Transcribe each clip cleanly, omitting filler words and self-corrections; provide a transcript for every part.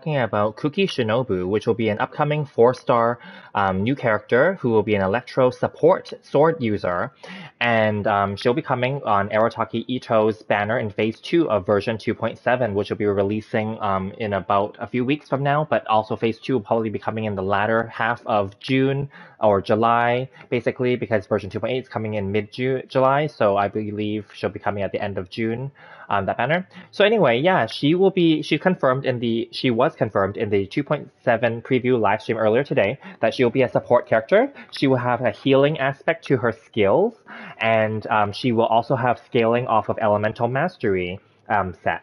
talking about Kuki Shinobu, which will be an upcoming 4-star new character who will be an electro support sword user. And she'll be coming on Arataki Ito's banner in Phase 2 of version 2.7, which will be releasing in about a few weeks from now. But also Phase 2 will probably be coming in the latter half of June or July, basically, because version 2.8 is coming in mid-July. So I believe she'll be coming at the end of June, that banner. So anyway, yeah, she was confirmed in the 2.7 preview live stream earlier today that she will be a support character. She will have a healing aspect to her skills, and she will also have scaling off of elemental mastery stats.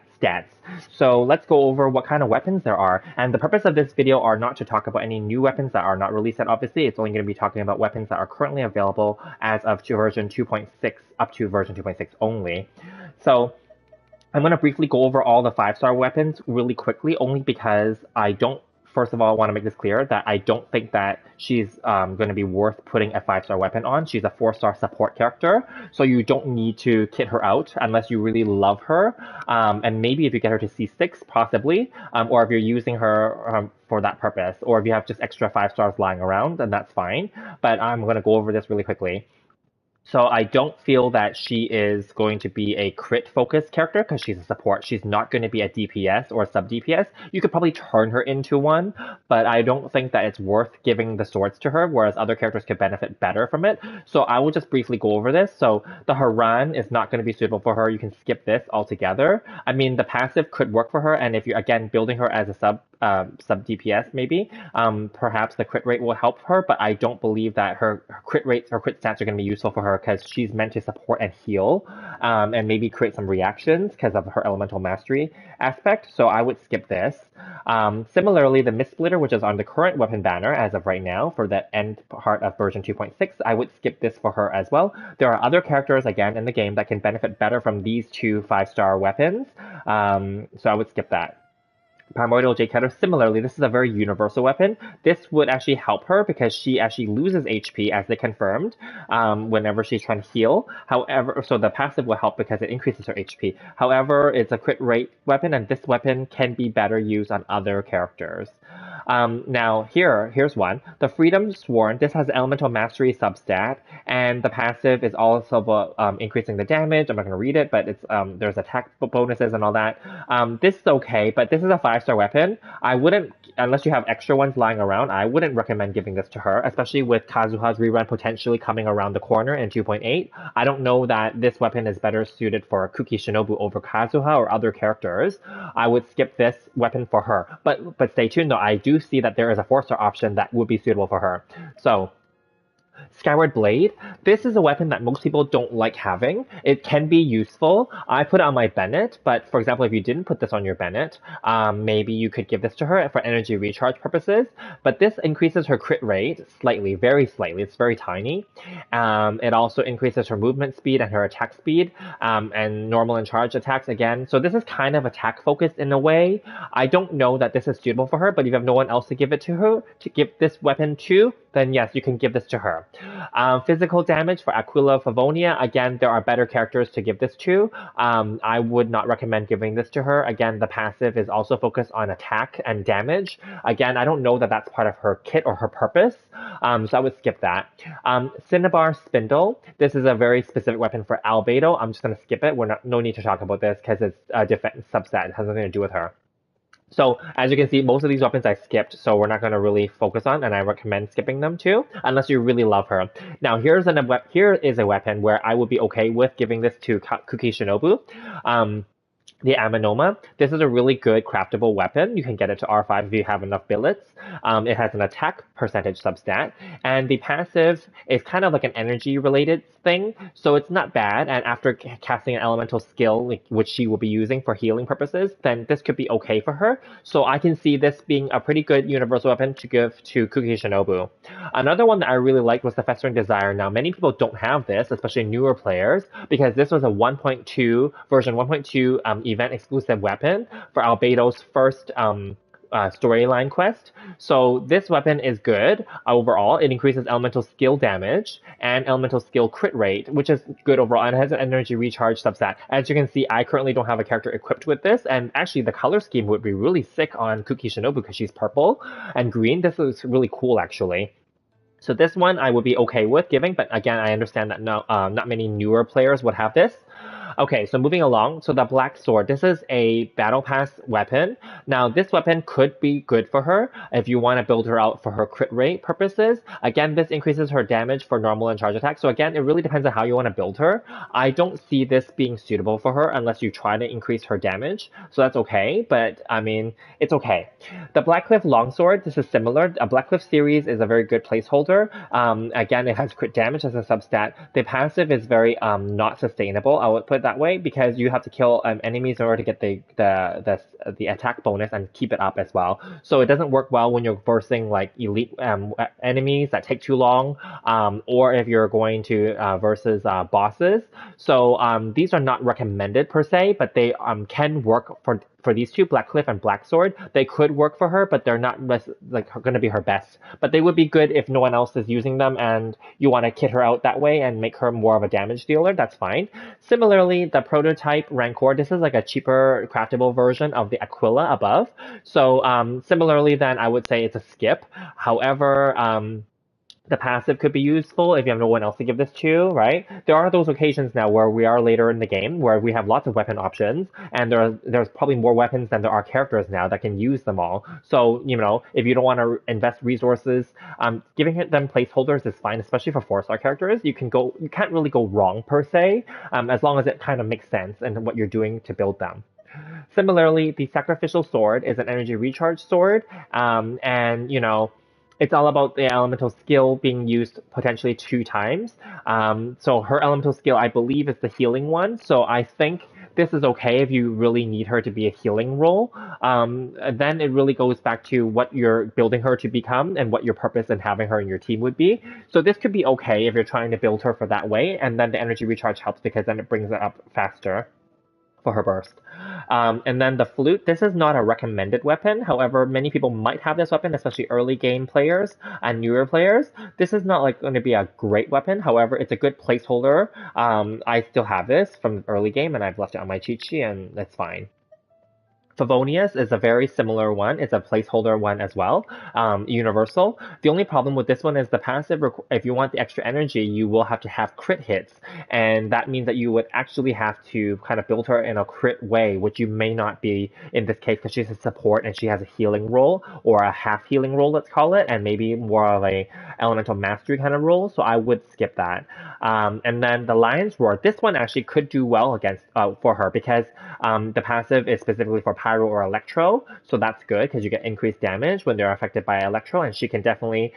So let's go over what kind of weapons there are. And the purpose of this video are not to talk about any new weapons that are not released yet, obviously. It's only going to be talking about weapons that are currently available as of version 2.6 up to version 2.6 only. So I'm going to briefly go over all the 5-star weapons really quickly, only because first of all, I want to make this clear that I don't think that she's going to be worth putting a 5-star weapon on. She's a 4-star support character, so you don't need to kit her out unless you really love her. And maybe if you get her to C6, possibly, or if you're using her for that purpose, or if you have just extra 5 stars lying around, then that's fine. But I'm going to go over this really quickly. So I don't feel that she is going to be a crit-focused character because she's a support. She's not going to be a DPS or sub-DPS. You could probably turn her into one, but I don't think that it's worth giving the swords to her, whereas other characters could benefit better from it. So I will just briefly go over this. So the Haran is not going to be suitable for her. You can skip this altogether. I mean, the passive could work for her, and if you're, again, building her as a sub DPS maybe, perhaps the crit rate will help her, but I don't believe that her crit rates or crit stats are going to be useful for her because she's meant to support and heal, and maybe create some reactions because of her elemental mastery aspect, so I would skip this. Similarly, the Mist Splitter, which is on the current weapon banner as of right now for the end part of version 2.6, I would skip this for her as well. There are other characters, again, in the game that can benefit better from these two 5-star weapons, so I would skip that. Primordial Jade Cutter, similarly, this is a very universal weapon. This would actually help her because she actually loses HP, as they confirmed, whenever she's trying to heal. However, so the passive will help because it increases her HP. However, it's a crit rate weapon, and this weapon can be better used on other characters. Now, here's one. The Freedom Sworn, this has Elemental Mastery substat, and the passive is also about increasing the damage. I'm not going to read it, but it's there's attack bonuses and all that. This is okay, but this is a 5-star weapon. I wouldn't, unless you have extra ones lying around, I wouldn't recommend giving this to her, especially with Kazuha's rerun potentially coming around the corner in 2.8. I don't know that this weapon is better suited for Kuki Shinobu over Kazuha or other characters. I would skip this weapon for her. But stay tuned though, I do see that there is a 4-star option that would be suitable for her. So, Skyward Blade, this is a weapon that most people don't like having. It can be useful. I put it on my Bennett, but for example, if you didn't put this on your Bennett, maybe you could give this to her for energy recharge purposes. But this increases her crit rate slightly, very slightly. It's very tiny. It also increases her movement speed and her attack speed, and normal and charged attacks again. So this is kind of attack focused in a way. I don't know that this is suitable for her, but if you have no one else to give it to her, to give this weapon to, then yes, you can give this to her. Physical damage for Aquila Favonia, again, there are better characters to give this to. I would not recommend giving this to her. Again, the passive is also focused on attack and damage. Again, I don't know that that's part of her kit or her purpose, so I would skip that. Cinnabar Spindle, this is a very specific weapon for Albedo. I'm just going to skip it. No need to talk about this because it's a defense substat. It has nothing to do with her. So, as you can see, most of these weapons I skipped, so we're not going to really focus on, and I recommend skipping them too, unless you really love her. Now, here is a weapon where I would be okay with giving this to Kuki Shinobu. The Aminoma. This is a really good craftable weapon. You can get it to R5 if you have enough billets. It has an attack percentage substat, and the passive is kind of like an energy-related thing, so it's not bad. And after casting an elemental skill, which she will be using for healing purposes, then this could be okay for her. So I can see this being a pretty good universal weapon to give to Kuki Shinobu. Another one that I really liked was the Festering Desire. Now, many people don't have this, especially newer players, because this was a version 1.2 event exclusive weapon for Albedo's first storyline quest. So this weapon is good overall. It increases elemental skill damage and elemental skill crit rate, which is good overall, and it has an energy recharge substat. As you can see, I currently don't have a character equipped with this, and actually the color scheme would be really sick on Kuki Shinobu because she's purple and green. This is really cool actually. So this one I would be okay with giving, but again, I understand that not many newer players would have this. Okay, so moving along, so the Black Sword, this is a Battle Pass weapon. Now, this weapon could be good for her if you want to build her out for her crit rate purposes. Again, this increases her damage for normal and charge attacks. So again, it really depends on how you want to build her. I don't see this being suitable for her unless you try to increase her damage. So that's okay, but I mean, it's okay. The Blackcliff Longsword, this is similar. A Blackcliff series is a very good placeholder. Again, it has crit damage as a substat. The passive is very not sustainable, I would put it that way, because you have to kill enemies in order to get the attack bonus and keep it up as well. So it doesn't work well when you're versing like elite enemies that take too long, or if you're going to versus bosses. So these are not recommended per se, but they can work for these two, Blackcliff and Blacksword. They could work for her, but they're not like going to be her best. But they would be good if no one else is using them and you want to kit her out that way and make her more of a damage dealer. That's fine. Similarly, the prototype Rancor, this is like a cheaper craftable version of the Aquila above. So similarly, then I would say it's a skip. However, the passive could be useful if you have no one else to give this to, right? There are those occasions now where we are later in the game where we have lots of weapon options, and there's probably more weapons than there are characters now that can use them all. So, if you don't want to invest resources, giving them placeholders is fine, especially for 4-star characters. You can't really go wrong per se, as long as it kind of makes sense in what you're doing to build them. Similarly, the Sacrificial Sword is an energy recharge sword, and it's all about the elemental skill being used potentially 2 times. So her elemental skill, I believe, is the healing one. So I think this is okay if you really need her to be a healing role. Then it really goes back to what you're building her to become and what your purpose in having her in your team would be. So this could be okay if you're trying to build her for that way. And then the energy recharge helps because then it brings it up faster for her burst. And then the flute, this is not a recommended weapon. However, many people might have this weapon, especially early game players and newer players. This is not like going to be a great weapon. However, it's a good placeholder. I still have this from the early game and I've left it on my cheat sheet and that's fine. Favonius is a very similar one. It's a placeholder one as well, universal. The only problem with this one is the passive, if you want the extra energy, you will have to have crit hits. And that means that you would actually have to kind of build her in a crit way, which you may not be in this case because she's a support and she has a healing role or a half healing role, let's call it, and maybe more of a elemental mastery kind of role. So I would skip that. And then the Lion's Roar, this one actually could do well against for her because the passive is specifically for Pyro or Electro, so that's good because you get increased damage when they're affected by Electro, and she can definitely,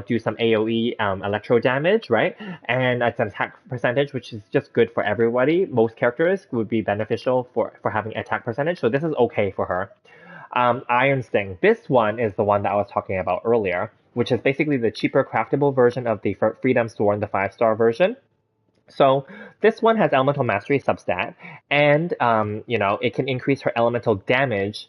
do some AoE Electro damage, right? And it's an attack percentage, which is just good for everybody. Most characters would be beneficial for having attack percentage, so this is okay for her. Iron Sting, this one is the one that I was talking about earlier, which is basically the cheaper craftable version of the Freedom Sword, the 5-star version. So this one has elemental mastery substat, and it can increase her elemental damage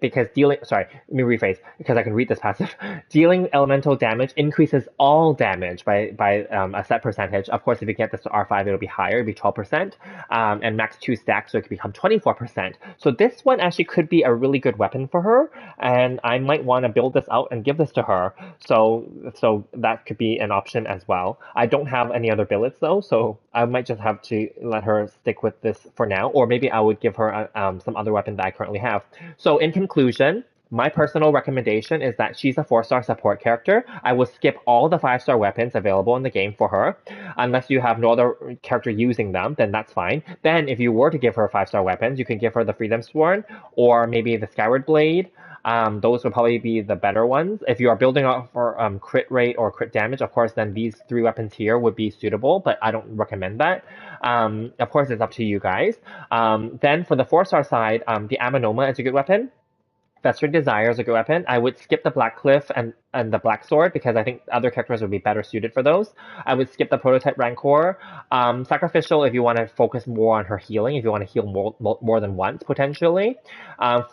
because let me rephrase because I can read this passive. Dealing elemental damage increases all damage by a set percentage. Of course, if you get this to R5, it'll be higher, it'll be 12%, and max 2 stacks, so it could become 24%. So this one actually could be a really good weapon for her, and I might want to build this out and give this to her. So that could be an option as well. I don't have any other billets though, so I might just have to let her stick with this for now, or maybe I would give her some other weapon that I currently have. So in conclusion, my personal recommendation is that she's a 4-star support character. I will skip all the 5-star weapons available in the game for her. Unless you have no other character using them, then that's fine. Then if you were to give her 5-star weapons, you can give her the Freedom Sword or maybe the Skyward Blade. Those would probably be the better ones. If you are building up for crit rate or crit damage, of course, then these 3 weapons here would be suitable, but I don't recommend that. Of course, it's up to you guys. Then for the 4-star side, the Amanoma is a good weapon. Festering Desire is a good weapon. I would skip the Black Cliff and the Black Sword because I think other characters would be better suited for those. I would skip the Prototype Rancor. Sacrificial if you want to focus more on her healing, if you want to heal more than once potentially.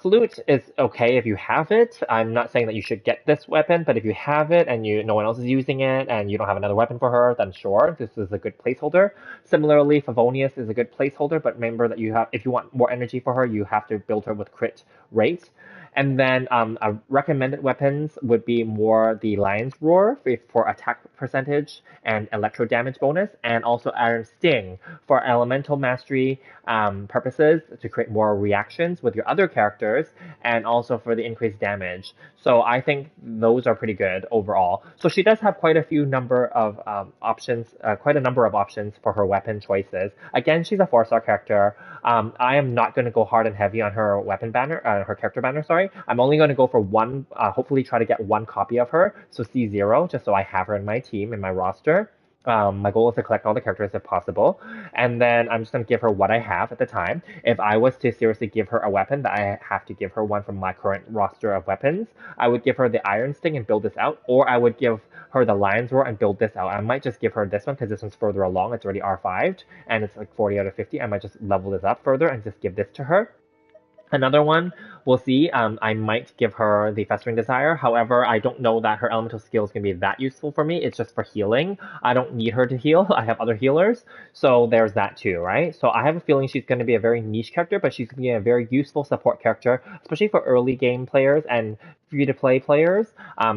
Flute is okay if you have it. I'm not saying that you should get this weapon, but if you have it and no one else is using it and you don't have another weapon for her, then sure, this is a good placeholder. Similarly, Favonius is a good placeholder, but remember that if you want more energy for her, you have to build her with crit rate. And then recommended weapons would be more the Lion's Roar for attack percentage and electro damage bonus, and also Iron Sting for elemental mastery purposes to create more reactions with your other characters, and also for the increased damage. So I think those are pretty good overall. So she does have quite a number of options for her weapon choices. Again, she's a 4-star character. I am not going to go hard and heavy on her weapon banner, her character banner, sorry. I'm only going to go for one, hopefully try to get one copy of her, so C0, just so I have her in my team, in my roster. My goal is to collect all the characters if possible, and then I'm just going to give her what I have at the time. If I was to seriously give her a weapon, that I have to give her one from my current roster of weapons, I would give her the Iron Sting and build this out, or I would give her the Lion's Roar and build this out. I might just give her this one because this one's further along. It's already R5'd, and it's like 40 out of 50. I might just level this up further and just give this to her. Another one, we'll see. I might give her the Festering Desire. However, I don't know that her elemental skill is going to be that useful for me. It's just for healing. I don't need her to heal. I have other healers. So there's that too, right? So I have a feeling she's going to be a very niche character, but she's going to be a very useful support character, especially for early game players and free-to-play players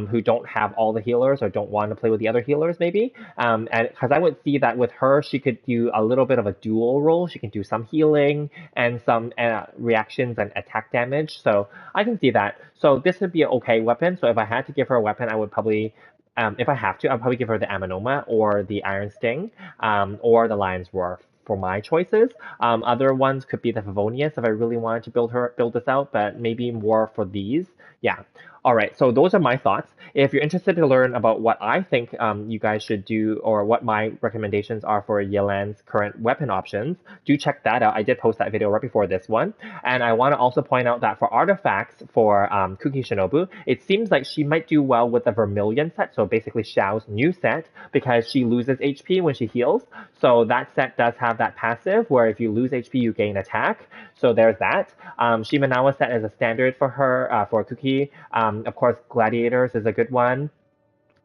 who don't have all the healers or don't want to play with the other healers, maybe. And because I would see that with her, she could do a little bit of a dual role. She can do some healing and some reactions and attack damage. So I can see that. So this would be an okay weapon. So if I had to give her a weapon, I would probably, if I have to, I'd probably give her the Amenoma or the Iron Sting or the Lion's Roar for my choices. Other ones could be the Favonius if I really wanted to build this out, but maybe more for these. Yeah. All right, so those are my thoughts. If you're interested to learn about what I think you guys should do or what my recommendations are for Yelan's current weapon options, do check that out. I did post that video right before this one. And I want to also point out that for artifacts for Kuki Shinobu, it seems like she might do well with the Vermilion set, so basically Xiao's new set, because she loses HP when she heals. So that set does have that passive where if you lose HP, you gain attack. So there's that. Shimenawa set is a standard for her, for Kuki. Of course, Gladiators is a good one,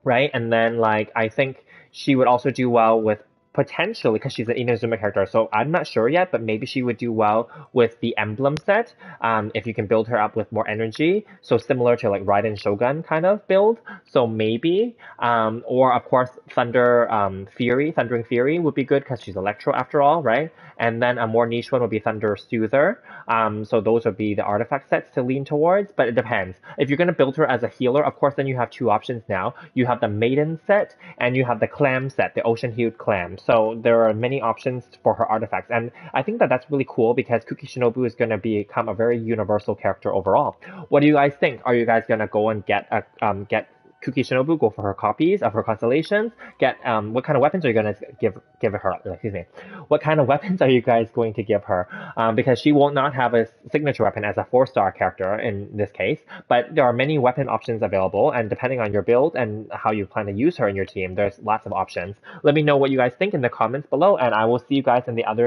right? And then, like, I think she would also do well with potentially, because she's an Inazuma character, so I'm not sure yet, but maybe she would do well with the Emblem set, if you can build her up with more energy, so similar to like Raiden Shogun kind of build, so maybe, or of course Thundering Fury would be good because she's Electro after all, right? And then a more niche one would be Thunder Soother, so those would be the artifact sets to lean towards, but it depends. If you're going to build her as a healer, of course, then you have two options now. You have the Maiden set, and you have the Clam set, the Ocean-Hued Clam. So there are many options for her artifacts, and I think that that's really cool because Kuki Shinobu is going to become a very universal character overall. What do you guys think? Are you guys going to go and get Kuki Shinobu, go for her copies of her constellations? Get what kind of weapons are you going to give her? Excuse me. What kind of weapons are you guys going to give her? Because she will not have a signature weapon as a 4-star character in this case, but there are many weapon options available, and depending on your build and how you plan to use her in your team, there's lots of options. Let me know what you guys think in the comments below, and I will see you guys in the other